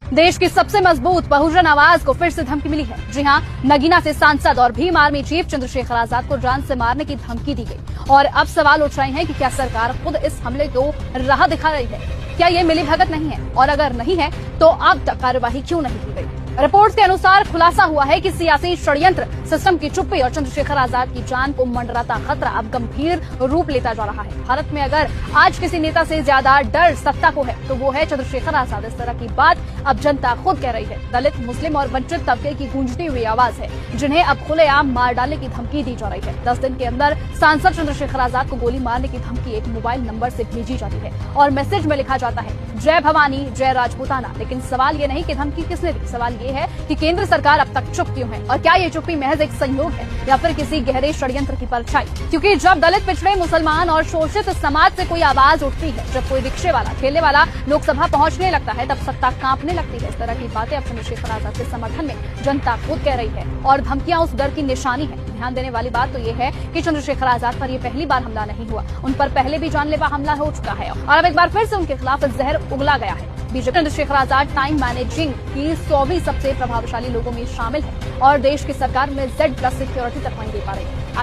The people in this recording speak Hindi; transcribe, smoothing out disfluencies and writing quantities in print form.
देश की सबसे मजबूत बहुजन आवाज को फिर से धमकी मिली है। जी हां, नगीना से सांसद और भीम आर्मी चीफ चंद्रशेखर आजाद को जान से मारने की धमकी दी गई और अब सवाल उठ रहे हैं कि क्या सरकार खुद इस हमले को राह दिखा रही है? क्या ये मिलीभगत नहीं है? और अगर नहीं है तो अब तक कार्यवाही क्यों नहीं की गई? रिपोर्ट्स के अनुसार खुलासा हुआ है कि सियासी षड्यंत्र, सिस्टम की चुप्पी और चंद्रशेखर आजाद की जान को मंडराता खतरा अब गंभीर रूप लेता जा रहा है। भारत में अगर आज किसी नेता से ज्यादा डर सत्ता को है तो वो है चंद्रशेखर आजाद। इस तरह की बात अब जनता खुद कह रही है। दलित, मुस्लिम और वंचित तबके की गूंजती हुई आवाज है, जिन्हें अब खुलेआम मार डालने की धमकी दी जा रही है। 10 दिन के अंदर सांसद चंद्रशेखर आजाद को गोली मारने की धमकी एक मोबाइल नंबर से भेजी जाती है और मैसेज में लिखा जाता है, जय भवानी, जय राजपूताना। लेकिन सवाल ये नहीं कि धमकी किसने दी, सवाल ये है कि केंद्र सरकार अब तक चुप क्यों है और क्या ये चुप्पी महज एक संयोग है या फिर किसी गहरे षड्यंत्र की परछाई? क्योंकि जब दलित, पिछड़े, मुसलमान और शोषित समाज से कोई आवाज उठती है, जब कोई रिक्शे वाला, ठेले वाला लोकसभा पहुंचने लगता है, तब सत्ता कांपने लगती है। इस तरह की बातें अब चंद्रशेखर आजाद के समर्थन में जनता खुद कह रही है और धमकियां उस डर की निशानी है। ध्यान देने वाली बात तो ये है कि चंद्रशेखर आजाद पर ये पहली बार हमला नहीं हुआ, उन पर पहले भी जानलेवा हमला हो चुका है और अब एक बार फिर से उनके खिलाफ जहर उगला गया है। BJP Chandrashekhar Azad time managing की 100वीं सबसे प्रभावशाली लोगों में शामिल है और देश की सरकार में Z+ सिक्योरिटी तक नहीं दे पा रही है।